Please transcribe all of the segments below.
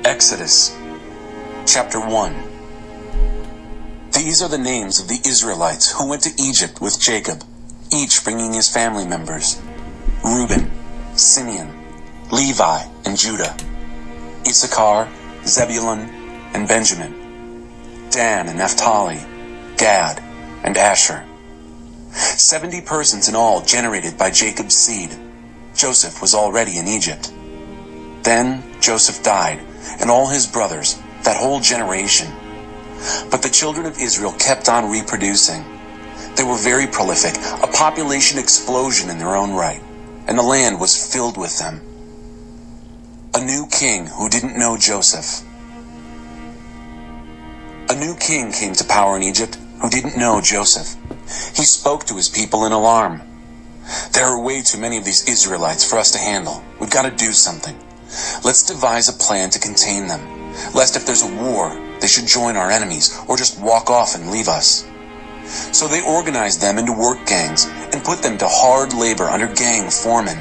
Exodus, chapter 1. These are the names of the Israelites who went to Egypt with Jacob, each bringing his family members: Reuben, Simeon, Levi, and Judah; Issachar, Zebulun, and Benjamin; Dan and Naphtali, Gad, and Asher. 70 persons in all generated by Jacob's seed. Joseph was already in Egypt. Then Joseph died, and all his brothers, that whole generation. But the children of Israel kept on reproducing. They were very prolific, a population explosion in their own right, and the land was filled with them. A new king who didn't know Joseph. A new king came to power in Egypt who didn't know Joseph. He spoke to his people in alarm. There are way too many of these Israelites for us to handle. We've got to do something. Let's devise a plan to contain them, lest if there's a war, they should join our enemies or just walk off and leave us. So they organized them into work gangs and put them to hard labor under gang foremen.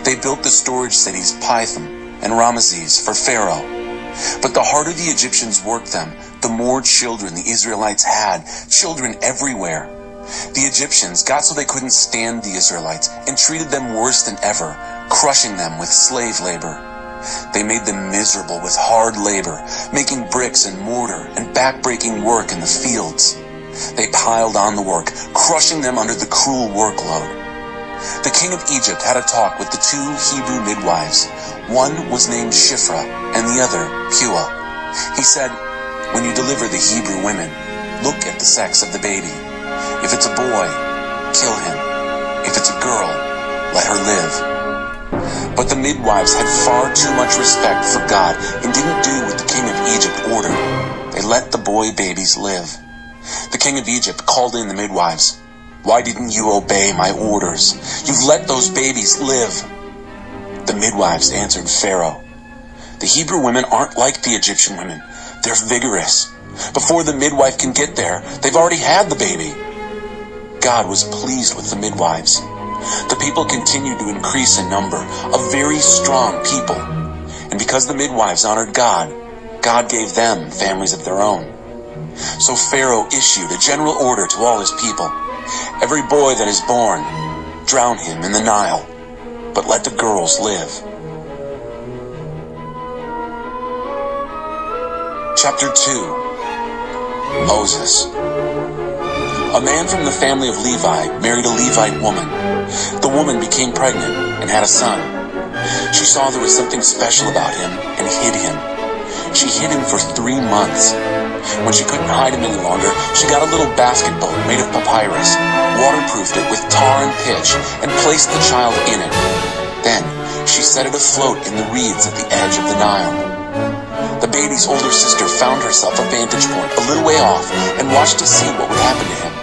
They built the storage cities Pithom and Ramesses for Pharaoh. But the harder the Egyptians worked them, the more children the Israelites had, children everywhere. The Egyptians got so they couldn't stand the Israelites and treated them worse than ever, crushing them with slave labor. They made them miserable with hard labor, making bricks and mortar and back-breaking work in the fields. They piled on the work, crushing them under the cruel workload. The king of Egypt had a talk with the 2 Hebrew midwives. One was named Shiphrah and the other Puah. He said, "When you deliver the Hebrew women, look at the sex of the baby. If it's a boy, kill him. If it's a girl, let her live." But the midwives had far too much respect for God and didn't do what the king of Egypt ordered. They let the boy babies live. The king of Egypt called in the midwives. "Why didn't you obey my orders? You've let those babies live." The midwives answered Pharaoh, "The Hebrew women aren't like the Egyptian women. They're vigorous. Before the midwife can get there, they've already had the baby." God was pleased with the midwives. The people continued to increase in number, a very strong people. And because the midwives honored God, God gave them families of their own. So Pharaoh issued a general order to all his people: "Every boy that is born, drown him in the Nile, but let the girls live." Chapter 2. Moses. A man from the family of Levi married a Levite woman. The woman became pregnant and had a son. She saw there was something special about him and hid him. She hid him for 3 months. When she couldn't hide him any longer, she got a little basket boat made of papyrus, waterproofed it with tar and pitch, and placed the child in it. Then she set it afloat in the reeds at the edge of the Nile. The baby's older sister found herself a vantage point a little way off and watched to see what would happen to him.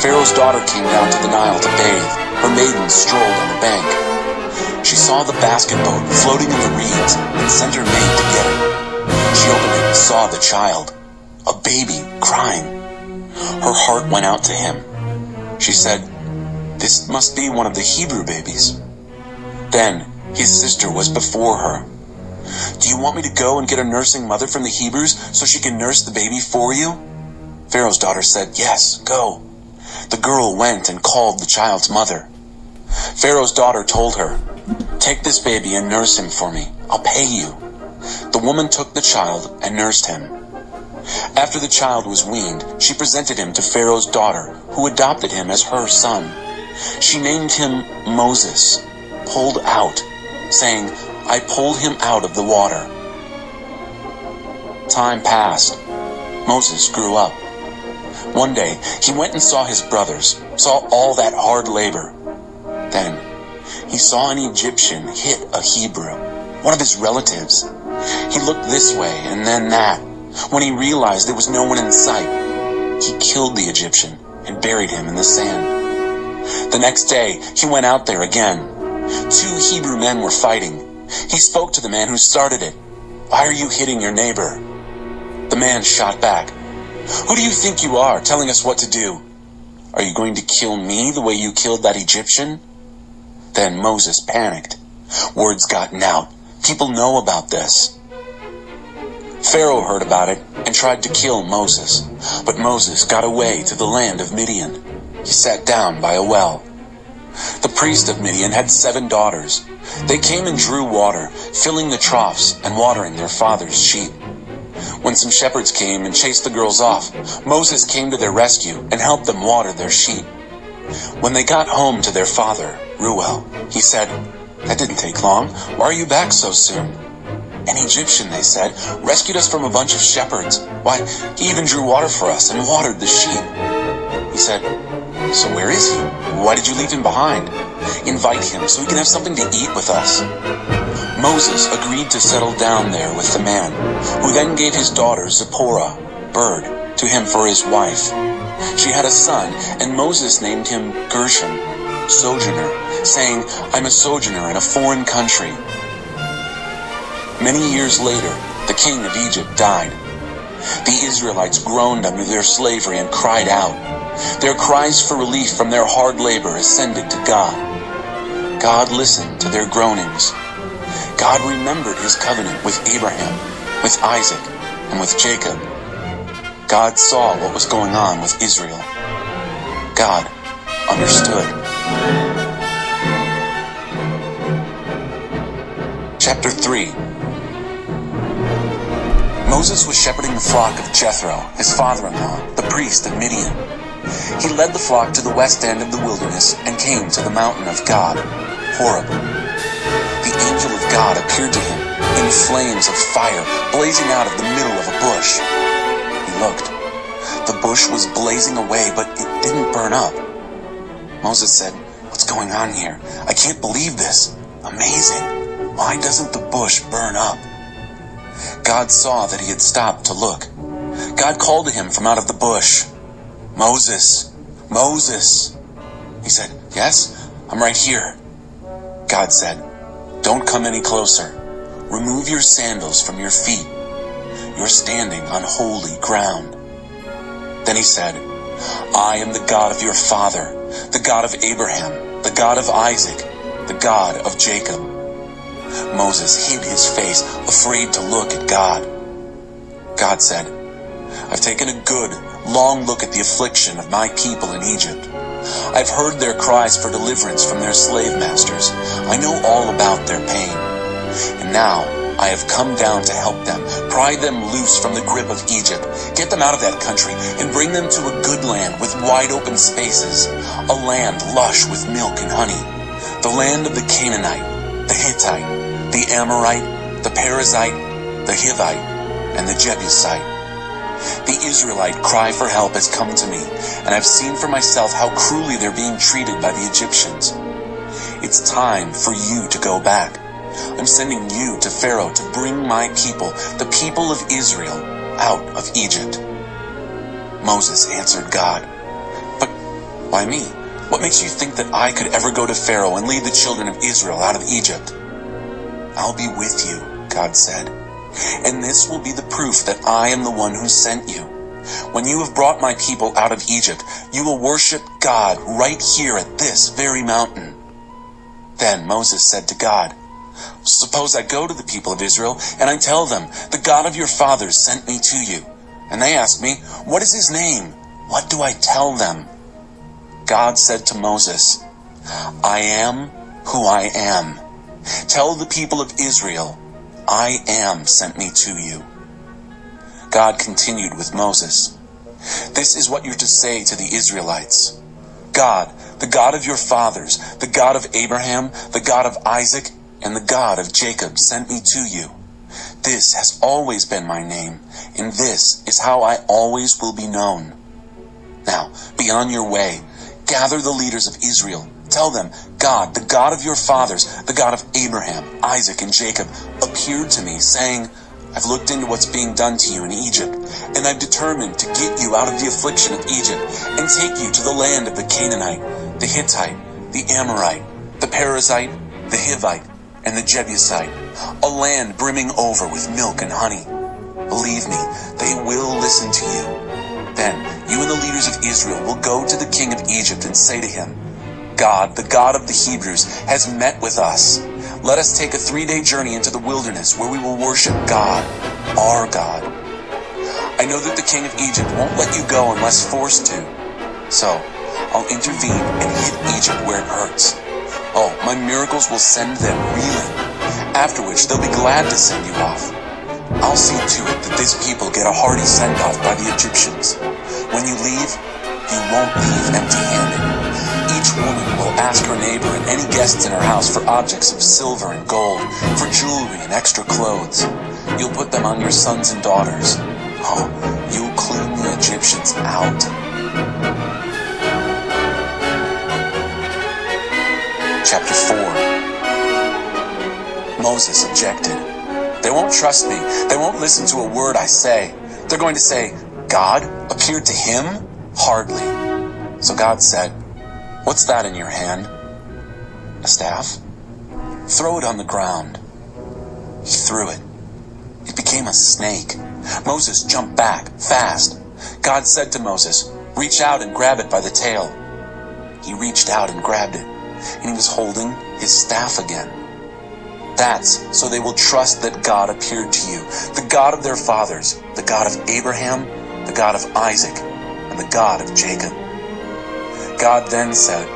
Pharaoh's daughter came down to the Nile to bathe. Her maidens strolled on the bank. She saw the basket boat floating in the reeds and sent her maid to get it. She opened it and saw the child, a baby, crying. Her heart went out to him. She said, "This must be one of the Hebrew babies." Then his sister was before her. "Do you want me to go and get a nursing mother from the Hebrews so she can nurse the baby for you?" Pharaoh's daughter said, "Yes, go." The girl went and called the child's mother. Pharaoh's daughter told her, "Take this baby and nurse him for me. I'll pay you." The woman took the child and nursed him. After the child was weaned, she presented him to Pharaoh's daughter, who adopted him as her son. She named him Moses, pulled out, saying, "I pulled him out of the water." Time passed. Moses grew up. One day, he went and saw his brothers, saw all that hard labor. Then, he saw an Egyptian hit a Hebrew, one of his relatives. He looked this way and then that. When he realized there was no one in sight, he killed the Egyptian and buried him in the sand. The next day, he went out there again. 2 Hebrew men were fighting. He spoke to the man who started it. "Why are you hitting your neighbor?" The man shot back, "Who do you think you are, telling us what to do? Are you going to kill me the way you killed that Egyptian?" Then Moses panicked. Word's gotten out. People know about this. Pharaoh heard about it and tried to kill Moses, but Moses got away to the land of Midian. He sat down by a well. The priest of Midian had 7 daughters. They came and drew water, filling the troughs and watering their father's sheep. When some shepherds came and chased the girls off, Moses came to their rescue and helped them water their sheep. When they got home to their father, Reuel, he said, "That didn't take long. Why are you back so soon?" "An Egyptian," they said, "rescued us from a bunch of shepherds. Why, he even drew water for us and watered the sheep." He said, "So where is he? Why did you leave him behind? Invite him so he can have something to eat with us." Moses agreed to settle down there with the man, who then gave his daughter Zipporah, Bird, to him for his wife. She had a son, and Moses named him Gershom, sojourner, saying, "I'm a sojourner in a foreign country." Many years later, the king of Egypt died. The Israelites groaned under their slavery and cried out. Their cries for relief from their hard labor ascended to God. God listened to their groanings. God remembered his covenant with Abraham, with Isaac, and with Jacob. God saw what was going on with Israel. God understood. Chapter 3. Moses was shepherding the flock of Jethro, his father-in-law, the priest of Midian. He led the flock to the west end of the wilderness and came to the mountain of God, Horeb. The angel of God appeared to him in flames of fire, blazing out of the middle of a bush. He looked. The bush was blazing away, but it didn't burn up. Moses said, "What's going on here? I can't believe this. Amazing. Why doesn't the bush burn up?" God saw that he had stopped to look. God called to him from out of the bush. "Moses, Moses." He said, "Yes, I'm right here." God said, "Don't come any closer. Remove your sandals from your feet. You're standing on holy ground." Then he said, "I am the God of your father, the God of Abraham, the God of Isaac, the God of Jacob." Moses hid his face, afraid to look at God. God said, "I've taken a good, long look at the affliction of my people in Egypt. I've heard their cries for deliverance from their slave masters. I know all about their pain. And now I have come down to help them, pry them loose from the grip of Egypt, get them out of that country, and bring them to a good land with wide open spaces, a land lush with milk and honey, the land of the Canaanite, the Hittite, the Amorite, the Perizzite, the Hivite, and the Jebusite. The Israelite cry for help has come to me, and I've seen for myself how cruelly they're being treated by the Egyptians. It's time for you to go back. I'm sending you to Pharaoh to bring my people, the people of Israel, out of Egypt." Moses answered God, "But why me? What makes you think that I could ever go to Pharaoh and lead the children of Israel out of Egypt?" "I'll be with you," God said, "and this will be the proof that I am the one who sent you. When you have brought my people out of Egypt, you will worship God right here at this very mountain." Then Moses said to God, "Suppose I go to the people of Israel and I tell them, 'The God of your fathers sent me to you.' And they ask me, 'What is his name?' What do I tell them?" God said to Moses, "I am who I am. Tell the people of Israel, 'I am sent me to you.'" God continued with Moses, "This is what you're to say to the Israelites. 'God, the God of your fathers, the God of Abraham, the God of Isaac, and the God of Jacob sent me to you. This has always been my name, and this is how I always will be known. Now, be on your way. Gather the leaders of Israel. Tell them, 'God, the God of your fathers, the God of Abraham, Isaac, and Jacob, appeared to me, saying, I've looked into what's being done to you in Egypt, and I've determined to get you out of the affliction of Egypt and take you to the land of the Canaanite, the Hittite, the Amorite, the Perizzite, the Hivite, and the Jebusite, a land brimming over with milk and honey. Believe me, they will listen to you. Then you and the leaders of Israel will go to the king of Egypt and say to him, 'God, the God of the Hebrews, has met with us. Let us take a 3-day journey into the wilderness where we will worship God, our God. I know that the king of Egypt won't let you go unless forced to. So, I'll intervene and hit Egypt where it hurts. Oh, my miracles will send them reeling, after which they'll be glad to send you off. I'll see to it that this people get a hearty send-off by the Egyptians. When you leave, you won't leave empty-handed. Each woman will ask her neighbor and any guests in her house for objects of silver and gold, for jewelry and extra clothes. You'll put them on your sons and daughters. Oh, you'll clean the Egyptians out. Chapter 4. Moses objected. They won't trust me. They won't listen to a word I say. They're going to say, God appeared to him? Hardly. So God said, "What's that in your hand?" "A staff." "Throw it on the ground." He threw it. It became a snake. Moses jumped back, fast. God said to Moses, "Reach out and grab it by the tail." He reached out and grabbed it, and he was holding his staff again. That's so they will trust that God appeared to you, the God of their fathers, the God of Abraham, the God of Isaac, and the God of Jacob. God then said,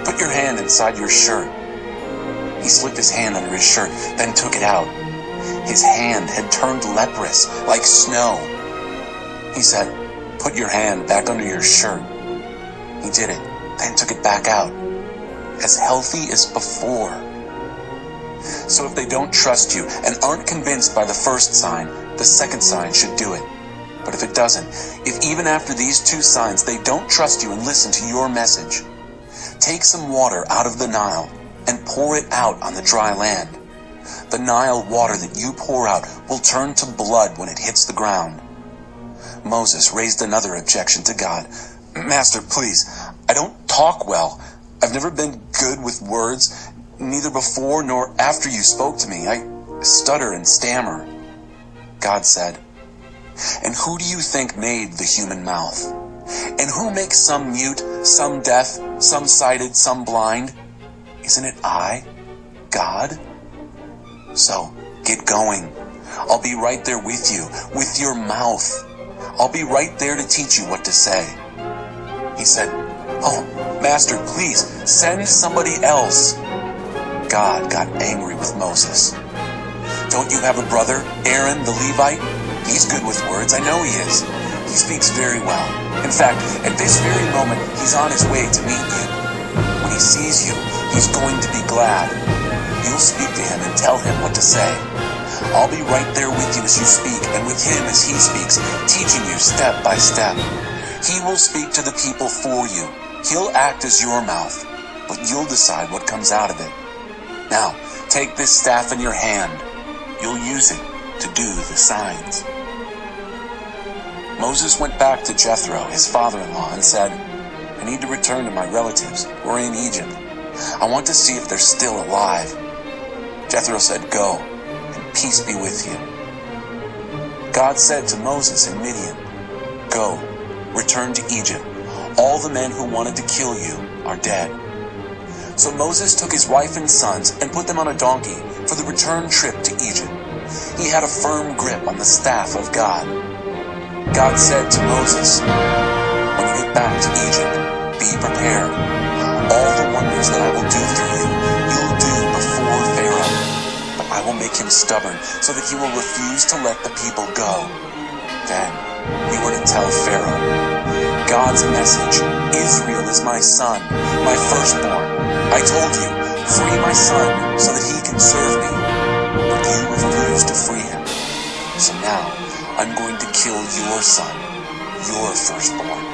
"Put your hand inside your shirt." He slipped his hand under his shirt, then took it out. His hand had turned leprous, like snow. He said, "Put your hand back under your shirt." He did it, then took it back out, as healthy as before. So if they don't trust you and aren't convinced by the first sign, the second sign should do it. But if it doesn't, if even after these 2 signs they don't trust you and listen to your message, take some water out of the Nile and pour it out on the dry land. The Nile water that you pour out will turn to blood when it hits the ground. Moses raised another objection to God. "Master, please, I don't talk well. I've never been good with words, neither before nor after you spoke to me. I stutter and stammer." God said, "And who do you think made the human mouth? And who makes some mute, some deaf, some sighted, some blind? Isn't it I, God? So, get going. I'll be right there with you, with your mouth. I'll be right there to teach you what to say." He said, "Oh, Master, please, send somebody else." God got angry with Moses. "Don't you have a brother, Aaron the Levite? He's good with words, I know he is. He speaks very well. In fact, at this very moment, he's on his way to meet you. When he sees you, he's going to be glad. You'll speak to him and tell him what to say. I'll be right there with you as you speak, and with him as he speaks, teaching you step by step. He will speak to the people for you. He'll act as your mouth, but you'll decide what comes out of it. Now, take this staff in your hand. You'll use it to do the signs." Moses went back to Jethro, his father-in-law, and said, "I need to return to my relatives who are in Egypt. I want to see if they're still alive." Jethro said, "Go, and peace be with you." God said to Moses in Midian, "Go, return to Egypt. All the men who wanted to kill you are dead." So Moses took his wife and sons and put them on a donkey for the return trip to Egypt. He had a firm grip on the staff of God. God said to Moses, "When you get back to Egypt, be prepared. All the wonders that I will do through you, you'll do before Pharaoh. But I will make him stubborn so that he will refuse to let the people go. Then you are to tell Pharaoh, God's message, Israel is my son, my firstborn. I told you, free my son so that he can serve me. But you refused to free him. So now I'm going to kill your son, your firstborn."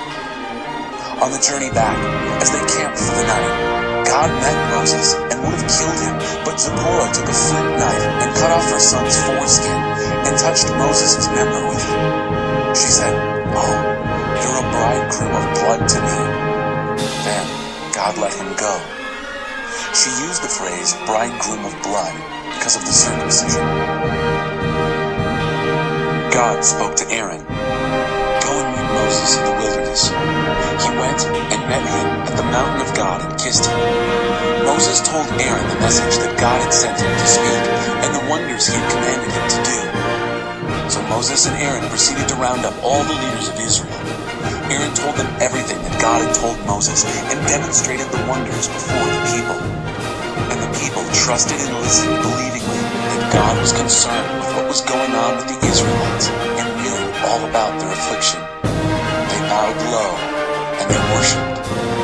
On the journey back, as they camped for the night, God met Moses and would have killed him, but Zipporah took a flint knife and cut off her son's foreskin and touched Moses' member with it. She said, "Oh, you're a bridegroom of blood to me." Then God let him go. She used the phrase bridegroom of blood because of the circumcision. God spoke to Aaron, "Go and meet Moses in the wilderness." He went and met him at the mountain of God and kissed him. Moses told Aaron the message that God had sent him to speak and the wonders he had commanded him to do. So Moses and Aaron proceeded to round up all the leaders of Israel. Aaron told them everything that God had told Moses and demonstrated the wonders before the people. And the people trusted and listened believingly that God was concerned with what was going on with the Israelites and knew all about their affliction. They bowed low and they worshipped.